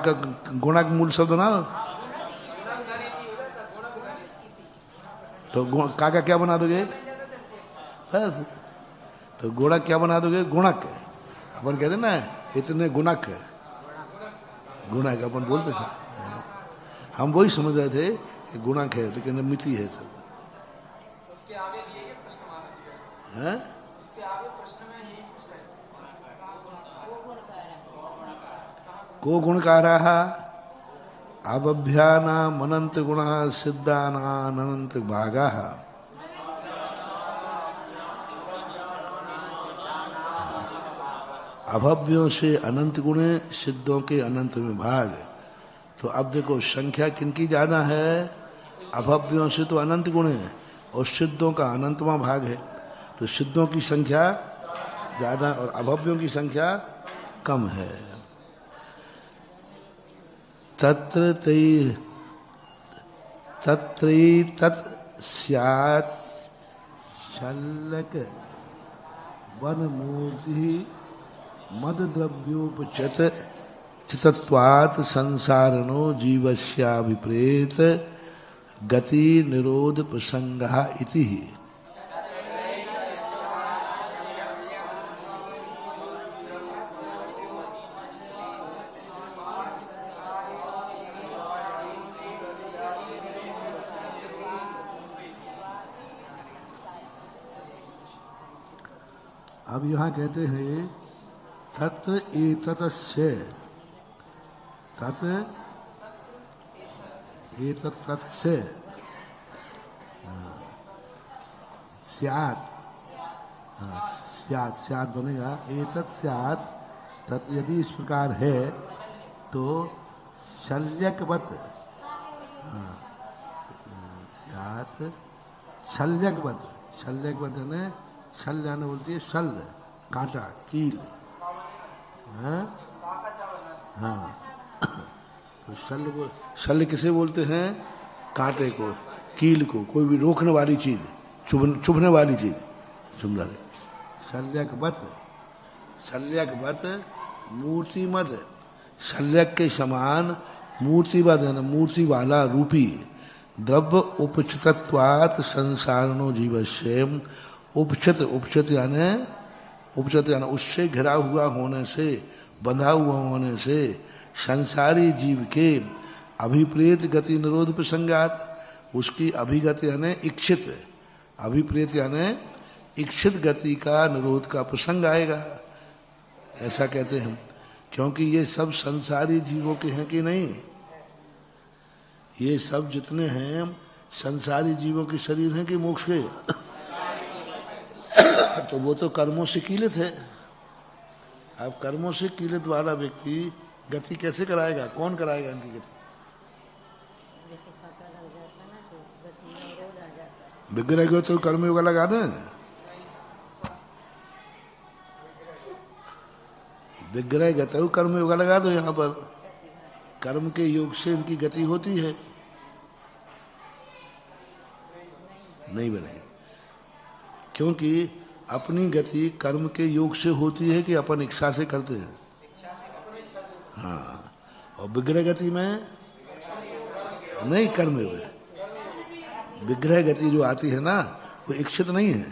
गुणक मूल शब्द ना, तो का क्या बना दोगे बस। तो गुणक क्या बना दोगे, गुणक। अपन कहते ना इतने गुणक, गुणक अपन बोलते हैं। हम वही समझ रहे थे कि गुणक है, लेकिन मिति है सब। उसके आगे ये प्रश्न माना था हैं? उसके आगे प्रश्न में यही पूछ रहे को गुणकाराः अभभ्यानाम् अनंत गुणः सिद्धानाम् अनंत भागाः। अभव्यों से अनंत गुण, सिद्धों के अनंत में भाग। तो अब देखो संख्या किनकी ज्यादा है, अभव्यों से तो अनंत गुण है और सिद्धों का अनंतवां भाग है। तो सिद्धों की संख्या ज्यादा और अभव्यों की संख्या कम है। तत्र तत् स्यात् शल्यक वन मूर्ति मद द्रव्योपचत चितत्वात् संसारणो जीवस्याभिप्रेत गति निरोध प्रसंगः इति। अब यहाँ कहते हैं तत्र एतस्य, तत् एतस्य स्यात्, स्यात्, स्यात् बनेगा एतत् स्यात्। तत् यदि इस प्रकार है तो शल्यकवत्, स्यात् शल्यकवत्, शल्यकवत् है शल्य ने बोलती है शल, कांटा, कील। हाँ, तो शल्य किसे बोलते हैं, कांटे को, कील को, कोई भी रोकने वाली चीज, चुभने वाली चीज, चुभना। शल्यकवत्, शल्यकवत् मूर्तिमद, शल्यक के समान मूर्तिवद है ना, मूर्ति वाला रूपी। द्रव्य उपचितत्वात् संसारणो जीवस्य, उपचित, उपचित यानी उपचित यानी उससे घिरा हुआ होने से, बंधा हुआ होने से संसारी जीव के अभिप्रेत गति निरोध प्रसंगात, उसकी अभिगति यानी इच्छित, अभिप्रेत यानी इच्छित गति का निरोध का प्रसंग आएगा, ऐसा कहते हैं। क्योंकि ये सब संसारी जीवों के हैं कि नहीं, ये सब जितने हैं संसारी जीवों के शरीर हैं कि मोक्ष के, तो वो तो कर्मों से कीलित है। अब कर्मों से कीलित वाला व्यक्ति गति कैसे कराएगा, कौन कराएगा इनकी गति? विग्रह को तो कर्म योग लगा दे, विग्रह गतु कर्म योग लगा दो, यहाँ पर कर्म के योग से इनकी गति होती है, नहीं बनेगी। क्योंकि अपनी गति कर्म के योग से होती है कि अपन इच्छा से करते हैं? हाँ, और विग्रह गति में नहीं, कर्म योग है। विग्रह गति जो आती है ना वो इच्छित नहीं है,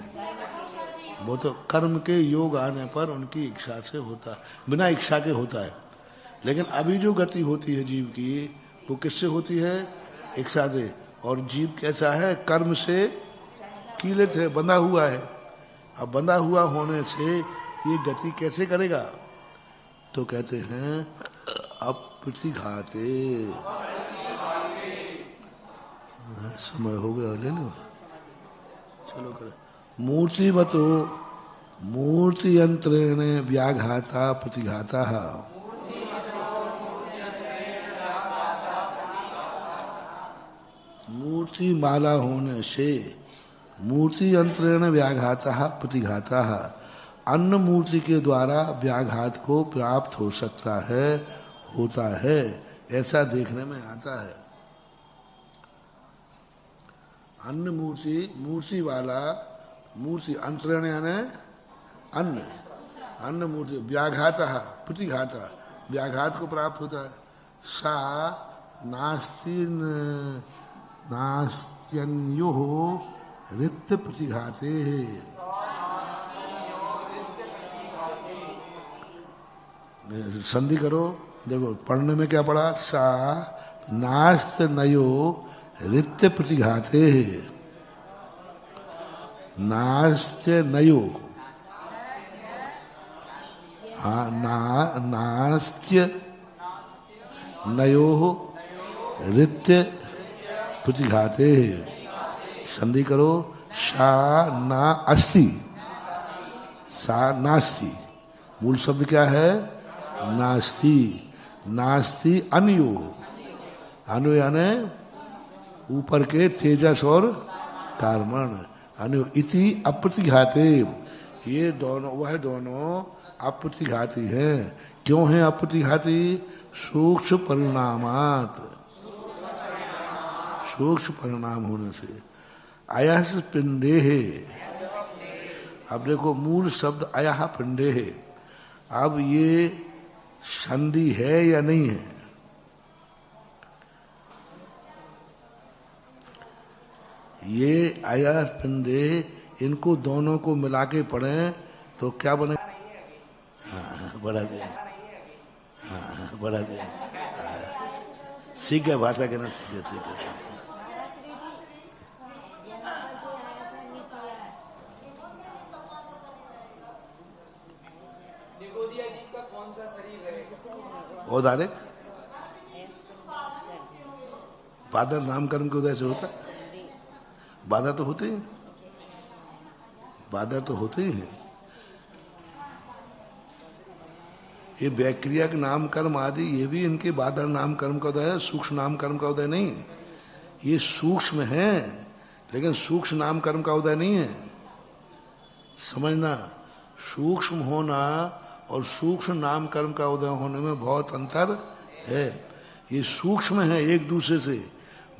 वो तो कर्म के योग आने पर उनकी इच्छा से होता है, बिना इच्छा के होता है। लेकिन अभी जो गति होती है जीव की वो किससे होती है, इच्छा से। और जीव कैसा है, कर्म से कीलित है, बंधा हुआ है। अब बंधा हुआ होने से ये गति कैसे करेगा, तो कहते हैं अप्रतिघाते। समय हो गया, ले लो, चलो करें। मूर्तिवतो मूर्ति यंत्रेण व्याघाता प्रतिघाता। मूर्ति माला होने से मूर्ति यंत्रेण व्याघाता प्रतिघाता, अन्य मूर्ति के द्वारा व्याघात को प्राप्त हो सकता है, होता है, ऐसा देखने में आता है। अन्य मूर्ति, मूर्ति वाला मूर्ति अंतरण यानी अन्न, अन्न मूर्ति, व्याघात प्रतिघात, व्याघात को प्राप्त होता है। सा नास्त्यन्यो रित्त प्रतिघाते, संधि करो। देखो पढ़ने में क्या पढ़ा, सा नास्त नयो रित्त प्रतिघाते, नास्त्य नयो, नास्त्य नयो रित्य प्रतिघाते, संधि करो। सा ना अस्ति, सा नास्ति, मूल शब्द क्या है, नास्ति, नास्ति अन्यो, अनु यानी ऊपर के तेजस और कार्मण, अनु इति अप्रतिघाते, ये दोनों, वह दोनों अप्रतिघाती हैं। क्यों हैं अप्रतिघाती, सूक्ष्म परिणामात, सूक्ष्म परिणाम होने से। अयस पिंडे है, अब देखो मूल शब्द अयह पिंडे है, अब ये संधि है या नहीं है, ये अयह पिंडे, इनको दोनों को मिला के पढ़ें तो क्या बने, हाँ बढ़ा दिया, हाँ बढ़ा दिया, सीख गए भाषा के ना, सीखे सीखे। निगोदिया जी का कौन सा शरीर रहेगा? औदारिक बादल नामकरण के उदय से होता है, बाधा तो होते हैं, बाधा तो होते ही हैं। ये बैक्टीरिया के नाम कर्म आदि, ये भी इनके बादल नाम कर्म का उदय है, सूक्ष्म नाम कर्म का उदय नहीं। ये सूक्ष्म है लेकिन सूक्ष्म नाम कर्म का उदय नहीं है, समझना। सूक्ष्म होना और सूक्ष्म नाम कर्म का उदय होने में बहुत अंतर है। ये सूक्ष्म है एक दूसरे से,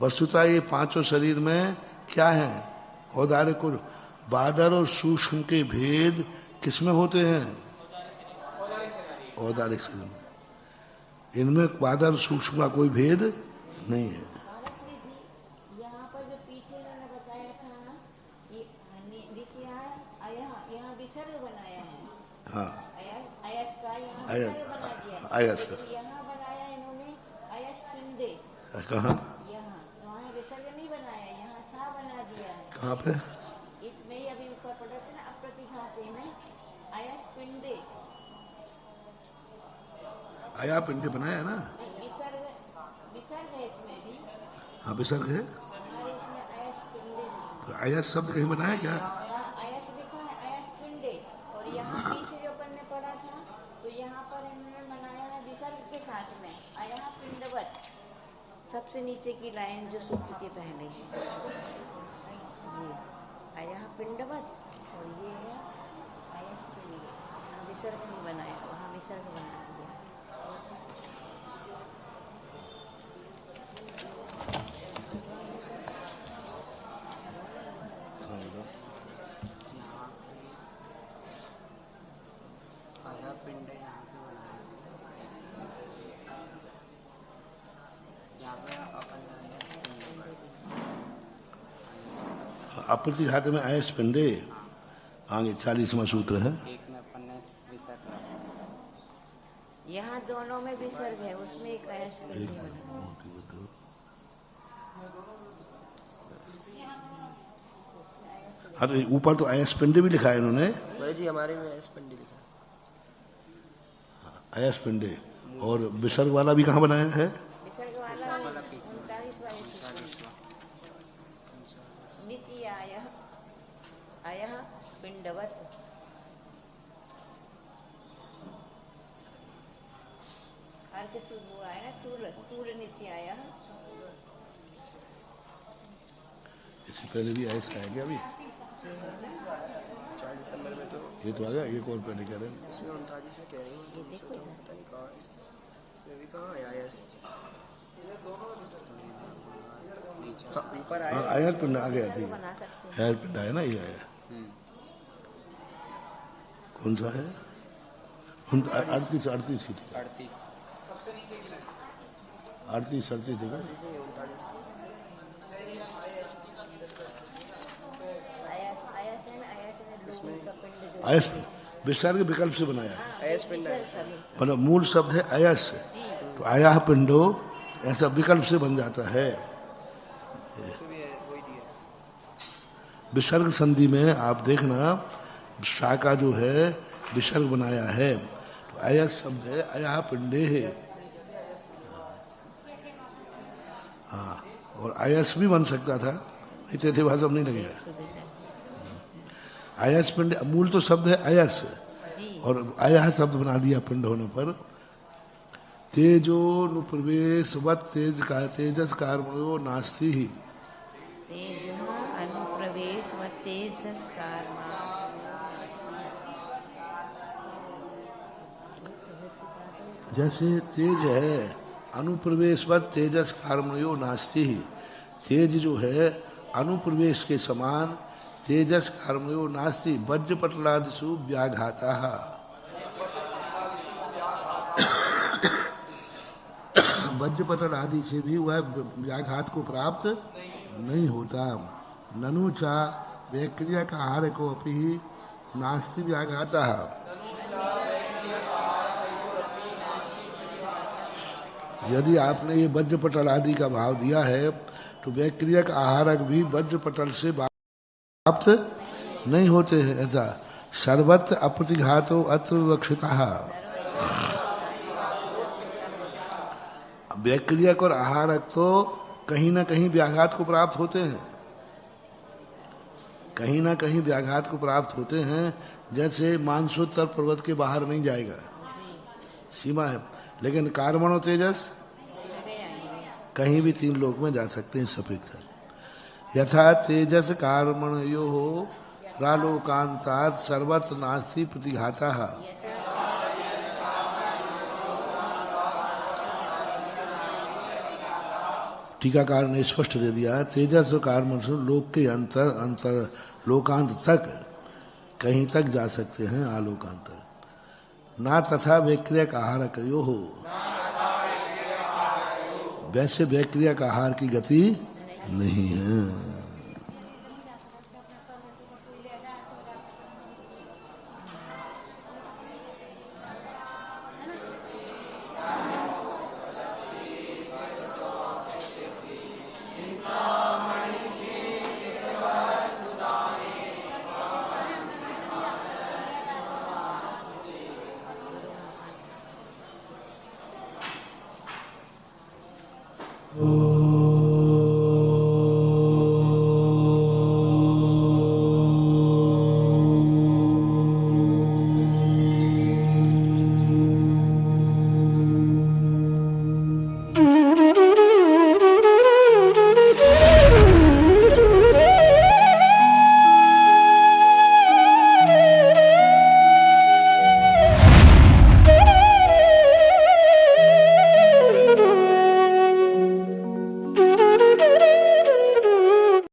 वस्तुतः ये पांचों शरीर में क्या है, औदारिक को, बादल और सूक्ष्म के भेद किसमें होते हैं, औदारिक शरीर में, इनमें बादल सूक्ष्म का कोई भेद नहीं है। यहाँ पर जो पीछे इन्होंने बताया था ना, ये यहाँ विसर्ग बनाया है, हाँ अयस का यहाँ अयस, विसर्ग बना दिया, अयस यहाँ बनाया इन्होंने अयस पिंडे, कहाँ, यहाँ वहाँ विसर्ग नहीं बनाया, यहाँ सा बना दिया है। कहाँ पे, इसमें ही अभी ऊपर पढ़ा था ना, अप्रतिघाते में अयस पिंडे, आया पिंडे बनाया ना, विसर्ग, विसर्ग है इसमें भी, हाँ विसर्ग है, हमारे इसमें अयस पिंडे, तो आया शब्द कहीं बनाया क्या, यहाँ अयस लिखा है, अयस पिंडे, और यहाँ पीछे जो अपन ने पढ़ा था तो यहाँ पर इन्होंने बनाया है विसर्ग के साथ में अयह पिंडवत, सबसे नीचे की लाइन जो सूत्र के पहले है, ये अयह पिंडवत, और ये है अयस पिंडे, यहाँ विसर्ग नहीं बनाया, वहाँ विसर्ग बना दिया। आया पिंड है यहाँ पे बनाया, यहाँ पे अपन आयस पिंड पर, अप्रतिघात में आयस पिंडे, आगे 40वां सूत्र है। एक में अपन ने विसर्ग रखा। यहाँ दोनों में विसर्ग है, उसमें एक अयस पिंडे एक बना। मूर्ति बताओ, अरे ऊपर तो आयस पिंडे भी लिखा है इन्होंने, भाई जी हमारे में आयस पिंड लिखा आयस पिंडे, और विसर्ग वाला भी कहाँ बनाया है, विसर्ग वाला पीछे 39वां नीति अयह पिंडवत, अर्थ तू वो आया ना, तूल नीचे आया, इससे पहले भी आयस आया क्या अभी, 4 दिसंबर में तो ये तो आ गया, एक और पहले कह रहे हैं, इसमें 39 में कह रही हूँ, तो पता नहीं कहाँ है, इसमें भी कहाँ है आयस, नीचे ऊपर हाँ आया, आयस पिंड आ गया थी, बना सकते हैं। आयस पिंड आया ना, ये आया, कौन सा है? 38 38 की 38 38 38 देखो। अयस विस्तार के विकल्प से बनाया है, अयस पिंड है। मतलब मूल शब्द है अयस, तो आया पिंडो ऐसा विकल्प से बन जाता है। उसमें भी है, वही दिया है। विसर्ग संधि में आप देखना शा का जो है विसर्ग बनाया है, तो अयस शब्द है अया पिंडे है। हाँ, और अयस भी बन सकता था, नहीं तेथे भाषा नहीं लगेगा। अयस पिंड मूल तो शब्द है अयस, और अया शब्द बना दिया पिंड होने पर। तेजो नु प्रवेश वत तेज का तेजस कार्मणो नास्ति ही। जैसे तेज है अनुप्रवेशवत तेजस कार्मणयो नास्ति ही, तेज जो है अनुप्रवेश के समान तेजस कार्मणयो नास्ति वज्रपटलादिषु व्याघाता। वज्रपटल आदि से भी वह व्याघात को प्राप्त नहीं होता। ननु चा वैक्रिया का आहार को अपि नास्ति व्याघाता। यदि आपने ये वज्रपटल आदि का भाव दिया है तो वैक्रिया का आहारक भी वज्रपटल से प्राप्त नहीं होते हैं। ऐसा सर्वत्र अप्रतिघातो अत्र विवक्षिता। वैक्रियक और आहारक तो कहीं ना कहीं व्याघात को प्राप्त होते हैं, कहीं ना कहीं व्याघात को प्राप्त होते हैं। जैसे मानसोत्तर पर्वत के बाहर नहीं जाएगा, सीमा है, लेकिन कार्बन और तेजस कहीं भी 3 लोक में जा सकते हैं सपेक्षर। यथा तेजस कार्बणयो हो रालोकांतात् सर्वत्र नास्ति प्रतिघाता। टीकाकार ने स्पष्ट दे दिया है, तेजस और कार्बन से लोक के अंतर लोकांत तक कहीं तक जा सकते हैं, आलोकांत ना तथा वैक्रिया का आहार कयो हो, वैसे वैक्रिया का आहार की गति नहीं है। Oh